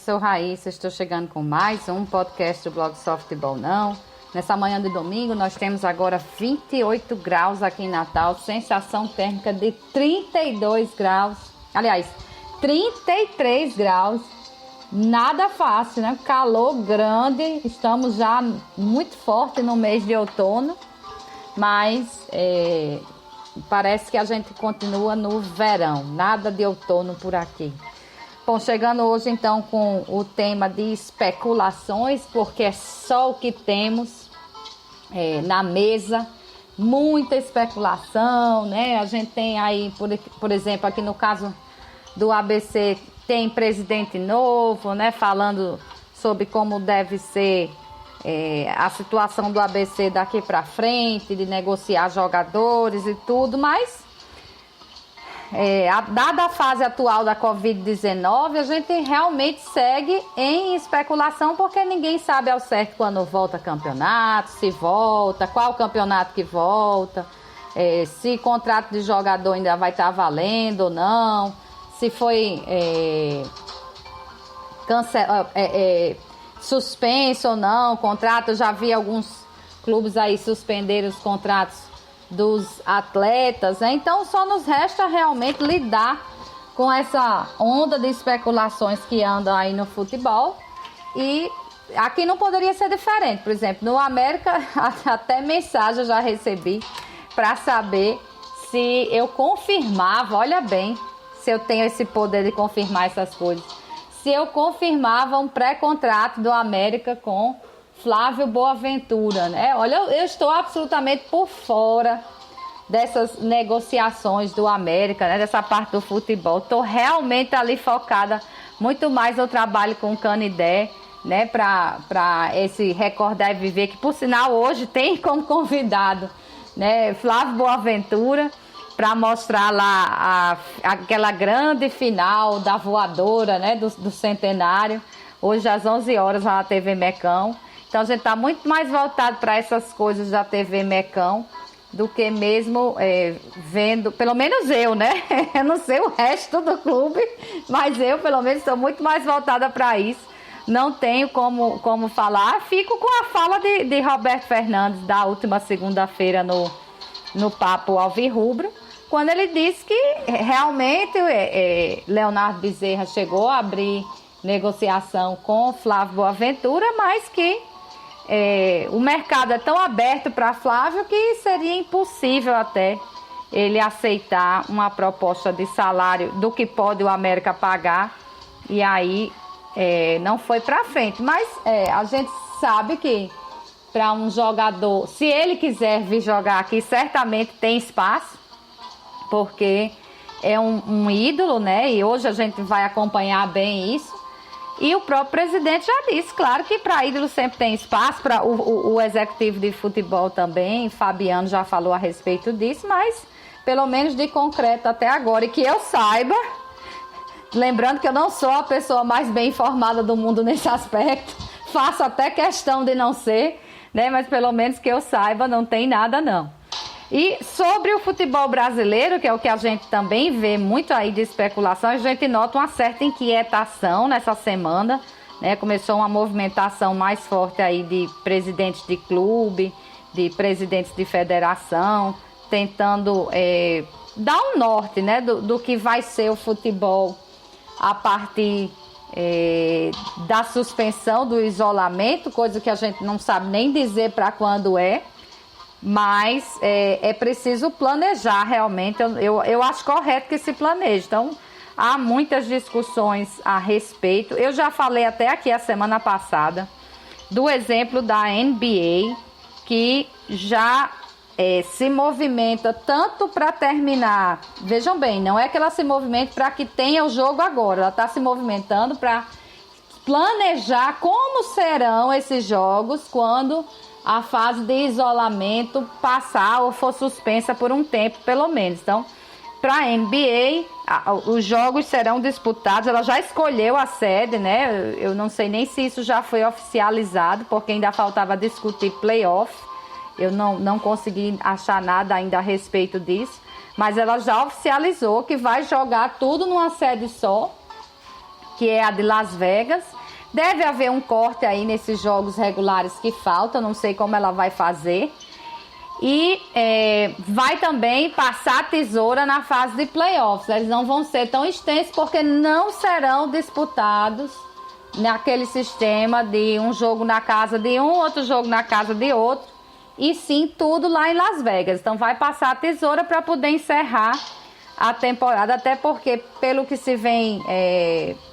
sou Raíssa, estou chegando com mais um podcast do blog Softball Não. Nessa manhã de domingo nós temos agora 28 graus aqui em Natal, sensação térmica de 32 graus, aliás, 33 graus, nada fácil, né? Calor grande, estamos já muito forte no mês de outono, mas parece que a gente continua no verão, nada de outono por aqui. Bom, chegando hoje então com o tema de especulações, porque é só o que temos na mesa, muita especulação, né? A gente tem aí, por exemplo, aqui no caso do ABC, tem presidente novo, né? Falando sobre como deve ser a situação do ABC daqui para frente, de negociar jogadores e tudo, mas dada a fase atual da Covid-19, a gente realmente segue em especulação, porque ninguém sabe ao certo quando volta campeonato, se volta, qual campeonato que volta, se contrato de jogador ainda vai estar valendo ou não, se foi suspenso ou não o contrato. Eu já vi alguns clubes aí suspenderem os contratos dos atletas, né? Então só nos resta realmente lidar com essa onda de especulações que andam aí no futebol, e aqui não poderia ser diferente. Por exemplo, no América, até mensagem eu já recebi para saber se eu confirmava, olha bem, se eu tenho esse poder de confirmar essas coisas, se eu confirmava um pré-contrato do América com Flávio Boaventura, né? Olha, eu estou absolutamente por fora dessas negociações do América, né? Dessa parte do futebol. Estou realmente ali focada muito mais no trabalho com o Canidé, né? Para esse Recordar e Viver, que por sinal hoje tem como convidado, né, Flávio Boaventura, para mostrar lá aquela grande final da voadora, né? Do centenário, hoje às 11 horas na TV Mecão. Então a gente está muito mais voltado para essas coisas da TV Mecão do que mesmo vendo, pelo menos eu, né? Eu não sei o resto do clube, mas eu pelo menos estou muito mais voltada para isso. Não tenho como falar. Fico com a fala de Roberto Fernandes da última segunda-feira no Papo Alvirrubro, quando ele disse que realmente Leonardo Bezerra chegou a abrir negociação com Flávio Boaventura, mas que o mercado é tão aberto para Flávio que seria impossível até ele aceitar uma proposta de salário do que pode o América pagar, e aí não foi para frente. Mas a gente sabe que para um jogador, se ele quiser vir jogar aqui, certamente tem espaço, porque é um ídolo, né? E hoje a gente vai acompanhar bem isso. E o próprio presidente já disse, claro, que para ídolo sempre tem espaço, para o executivo de futebol também, Fabiano já falou a respeito disso, mas pelo menos de concreto até agora, e que eu saiba, lembrando que eu não sou a pessoa mais bem informada do mundo nesse aspecto, faço até questão de não ser, né? Mas pelo menos que eu saiba, não tem nada não. E sobre o futebol brasileiro, que é o que a gente também vê muito aí de especulação, a gente nota uma certa inquietação nessa semana, né? Começou uma movimentação mais forte aí de presidentes de clube, de presidentes de federação, tentando dar um norte, né? Do que vai ser o futebol a partir da suspensão do isolamento, coisa que a gente não sabe nem dizer para quando é. Mas é preciso planejar realmente. Eu acho correto que se planeje. Então, há muitas discussões a respeito. Eu já falei até aqui a semana passada do exemplo da NBA, que já se movimenta tanto para terminar. Vejam bem, não é que ela se movimente para que tenha o jogo agora. Ela está se movimentando para planejar como serão esses jogos quando a fase de isolamento passar ou for suspensa por um tempo, pelo menos. Então, para a NBA, os jogos serão disputados. Ela já escolheu a sede, né? Eu não sei nem se isso já foi oficializado, porque ainda faltava discutir playoff. Eu não consegui achar nada ainda a respeito disso. Mas ela já oficializou que vai jogar tudo numa sede só. que é a de Las Vegas. Deve haver um corte aí nesses jogos regulares que faltam, não sei como ela vai fazer. E vai também passar a tesoura na fase de playoffs. Eles não vão ser tão extensos porque não serão disputados naquele sistema de um jogo na casa de um, outro jogo na casa de outro. E sim, tudo lá em Las Vegas. Então vai passar a tesoura para poder encerrar a temporada. Até porque, pelo que se vem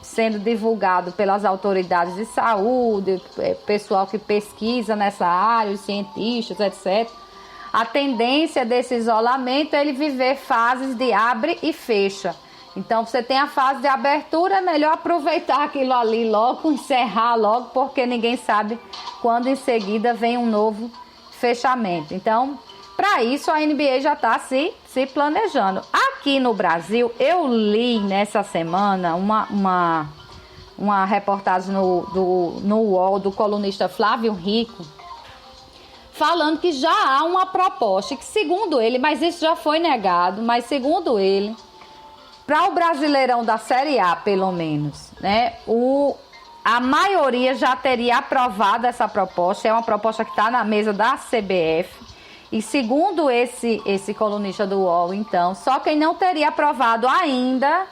sendo divulgado pelas autoridades de saúde, pessoal que pesquisa nessa área, os cientistas, etc., a tendência desse isolamento é ele viver fases de abre e fecha. Então, você tem a fase de abertura, é melhor aproveitar aquilo ali logo, encerrar logo, porque ninguém sabe quando em seguida vem um novo fechamento. Então, para isso, a NBA já está se planejando. Aqui no Brasil, eu li nessa semana uma reportagem no UOL do colunista Flávio Rico, falando que já há uma proposta, que segundo ele, mas isso já foi negado, mas segundo ele, para o Brasileirão da Série A, pelo menos, né, a maioria já teria aprovado essa proposta, é uma proposta que está na mesa da CBF, e segundo esse colunista do UOL, então, só quem não teria aprovado ainda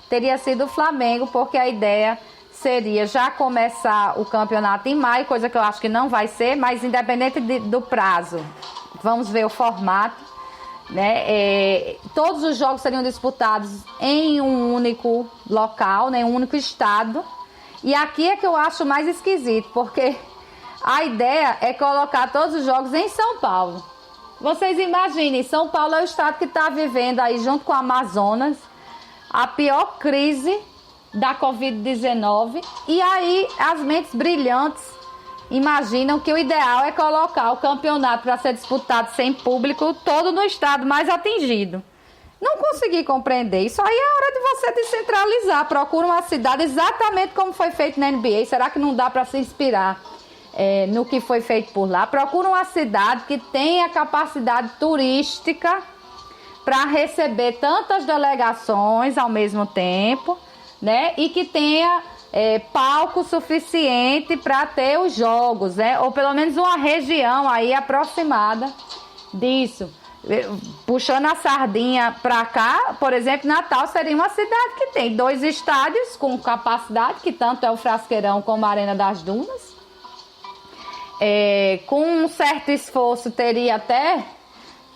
teria sido o Flamengo, porque a ideia seria já começar o campeonato em maio, coisa que eu acho que não vai ser, mas independente do prazo, vamos ver o formato, né? Todos os jogos seriam disputados em um único local, né? Um único estado. E aqui é que eu acho mais esquisito, porque a ideia é colocar todos os jogos em São Paulo. Vocês imaginem, São Paulo é o estado que está vivendo aí, junto com o Amazonas, a pior crise da Covid-19, e aí as mentes brilhantes imaginam que o ideal é colocar o campeonato para ser disputado sem público todo no estado mais atingido. Não consegui compreender. Isso aí é hora de você descentralizar. Procura uma cidade exatamente como foi feito na NBA. Será que não dá para se inspirar no que foi feito por lá? Procura uma cidade que tenha capacidade turística para receber tantas delegações ao mesmo tempo, né? E que tenha palco suficiente para ter os jogos, né? Ou pelo menos uma região aí aproximada disso. Puxando a sardinha para cá, por exemplo, Natal seria uma cidade que tem 2 estádios com capacidade, que tanto é o Frasqueirão como a Arena das Dunas. Com um certo esforço teria até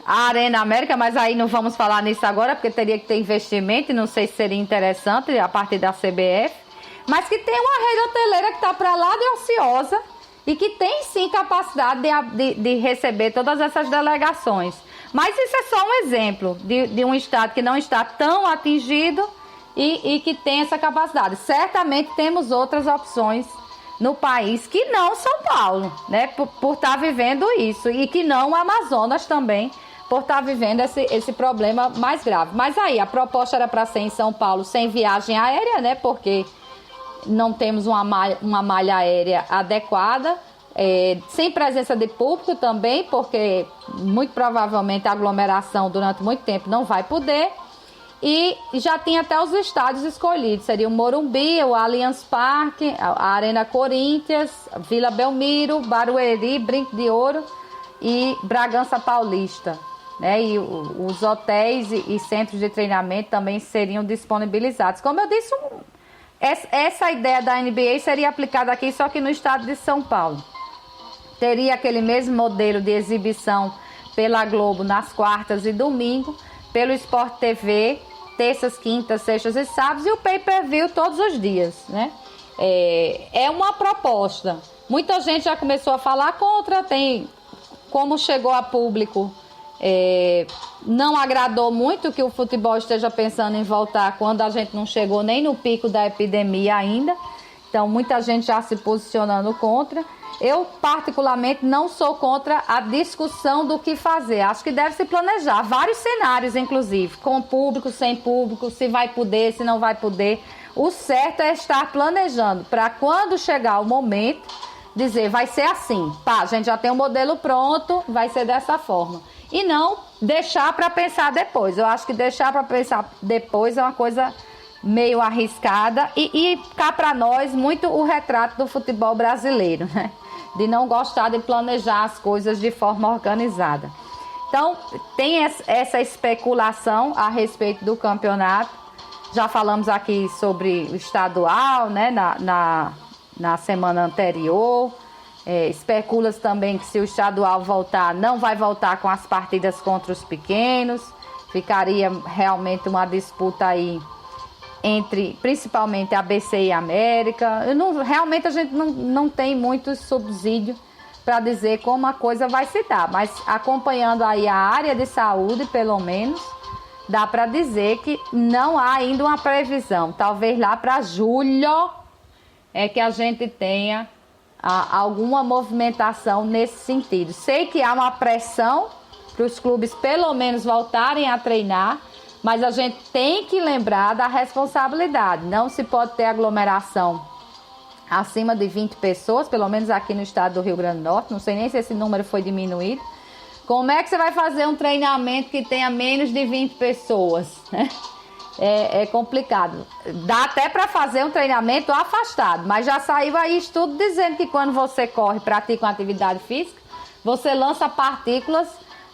a Arena América, mas aí não vamos falar nisso agora, porque teria que ter investimento e não sei se seria interessante a partir da CBF, mas que tem uma rede hoteleira que está para lá de ociosa e que tem sim capacidade de receber todas essas delegações. Mas isso é só um exemplo de um estado que não está tão atingido e que tem essa capacidade. Certamente temos outras opções no país que não São Paulo, né, por estar vivendo isso, e que não o Amazonas também, por estar vivendo esse problema mais grave. Mas aí, a proposta era para ser em São Paulo sem viagem aérea, né? Porque não temos uma malha aérea adequada, sem presença de público também, porque muito provavelmente a aglomeração durante muito tempo não vai poder. E já tinha até os estádios escolhidos, seria o Morumbi, o Allianz Parque, a Arena Corinthians, Vila Belmiro, Barueri, Brinco de Ouro e Bragança Paulista. Né, e os hotéis e centros de treinamento também seriam disponibilizados. Como eu disse, essa ideia da NBA seria aplicada aqui, só que no estado de São Paulo. Teria aquele mesmo modelo de exibição pela Globo nas quartas e domingo, pelo Sport TV, terças, quintas, sextas e sábados, e o pay-per-view todos os dias. Né? É uma proposta. Muita gente já começou a falar contra, como chegou a público. Não agradou muito que o futebol esteja pensando em voltar quando a gente não chegou nem no pico da epidemia ainda. Então, muita gente já se posicionando contra. Eu, particularmente, não sou contra a discussão do que fazer. Acho que deve se planejar vários cenários, inclusive, com público, sem público, se vai poder, se não vai poder. O certo é estar planejando para quando chegar o momento, dizer, vai ser assim. Pá, a gente já tem um modelo pronto, vai ser dessa forma. E não deixar para pensar depois. Eu acho que deixar para pensar depois é uma coisa meio arriscada e cá para nós muito o retrato do futebol brasileiro, né? De não gostar de planejar as coisas de forma organizada. Então, tem essa especulação a respeito do campeonato. Já falamos aqui sobre o estadual, né? Na semana anterior. Especula-se também que se o estadual voltar, não vai voltar com as partidas contra os pequenos. Ficaria realmente uma disputa aí entre principalmente ABC e América. Realmente a gente não tem muito subsídio para dizer como a coisa vai se dar, mas acompanhando aí a área de saúde, pelo menos, dá para dizer que não há ainda uma previsão. Talvez lá para julho é que a gente tenha alguma movimentação nesse sentido. Sei que há uma pressão para os clubes pelo menos voltarem a treinar, mas a gente tem que lembrar da responsabilidade. Não se pode ter aglomeração acima de 20 pessoas, pelo menos aqui no estado do Rio Grande do Norte. Não sei nem se esse número foi diminuído. Como é que você vai fazer um treinamento que tenha menos de 20 pessoas? É complicado. Dá até para fazer um treinamento afastado, mas já saiu aí estudo dizendo que quando você corre, pratica uma atividade física, você lança partículas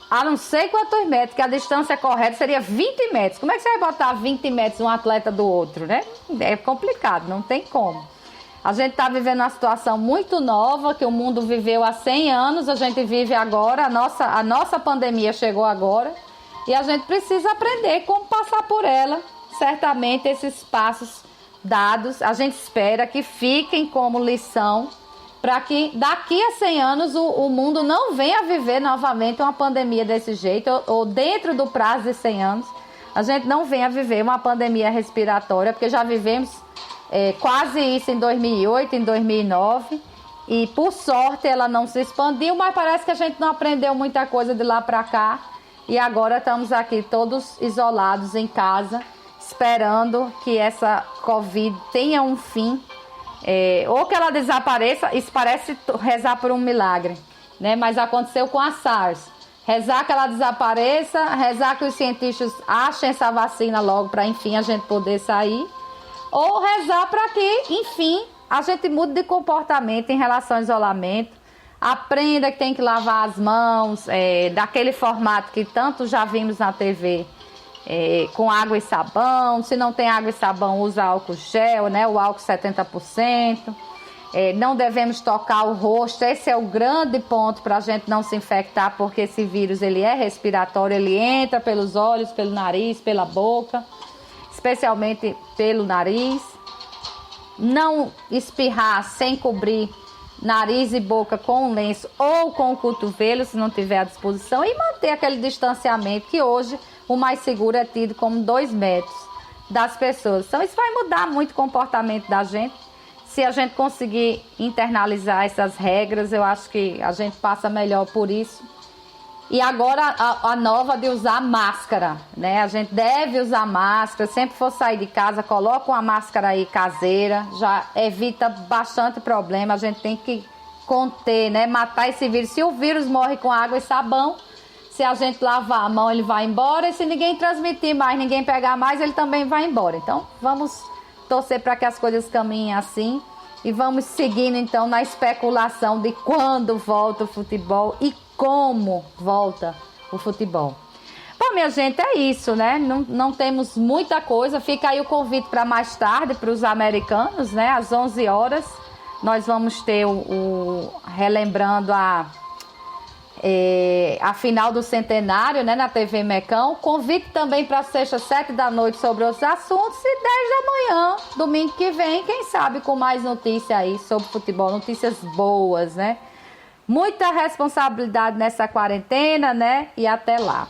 a não sei quantos metros, que a distância correta seria 20 metros. Como é que você vai botar 20 metros um atleta do outro, né? É complicado, não tem como. A gente está vivendo uma situação muito nova, que o mundo viveu há 100 anos, a gente vive agora, a nossa pandemia chegou agora, e a gente precisa aprender como passar por ela. Certamente esses passos dados, a gente espera que fiquem como lição, para que daqui a 100 anos o mundo não venha viver novamente uma pandemia desse jeito, ou dentro do prazo de 100 anos, a gente não venha viver uma pandemia respiratória, porque já vivemos quase isso em 2008, em 2009, e por sorte ela não se expandiu, mas parece que a gente não aprendeu muita coisa de lá para cá, e agora estamos aqui todos isolados em casa, esperando que essa Covid tenha um fim, ou que ela desapareça. Isso parece rezar por um milagre, né? Mas aconteceu com a SARS. Rezar que ela desapareça, rezar que os cientistas achem essa vacina logo para, enfim, a gente poder sair, ou rezar para que, enfim, a gente mude de comportamento em relação ao isolamento, aprenda que tem que lavar as mãos, daquele formato que tanto já vimos na TV, com água e sabão. Se não tem água e sabão, usa álcool gel, né? O álcool 70%. Não devemos tocar o rosto. Esse é o grande ponto para a gente não se infectar, porque esse vírus ele é respiratório, ele entra pelos olhos, pelo nariz, pela boca, especialmente pelo nariz. Não espirrar sem cobrir nariz e boca com um lenço ou com o cotovelo, se não tiver à disposição, e manter aquele distanciamento que hoje o mais seguro é tido como 2 metros das pessoas. Então isso vai mudar muito o comportamento da gente. Se a gente conseguir internalizar essas regras, eu acho que a gente passa melhor por isso. E agora a nova de usar máscara, né? A gente deve usar máscara, sempre for sair de casa, coloca uma máscara aí caseira, já evita bastante problema. A gente tem que conter, né? Matar esse vírus. Se o vírus morre com água e sabão, se a gente lavar a mão, ele vai embora, e se ninguém transmitir mais, ninguém pegar mais, ele também vai embora. Então, vamos torcer para que as coisas caminhem assim, e vamos seguindo então na especulação de quando volta o futebol e como volta o futebol. Bom, minha gente, é isso, né? Não temos muita coisa. Fica aí o convite para mais tarde, para os americanos, né? Às 11 horas, nós vamos ter relembrando a final do centenário, né, na TV Mecão. Convite também para sexta, 7 da noite, sobre outros assuntos, e 10 da manhã, domingo que vem, quem sabe com mais notícia aí sobre futebol, notícias boas, né? Muita responsabilidade nessa quarentena, né? E até lá.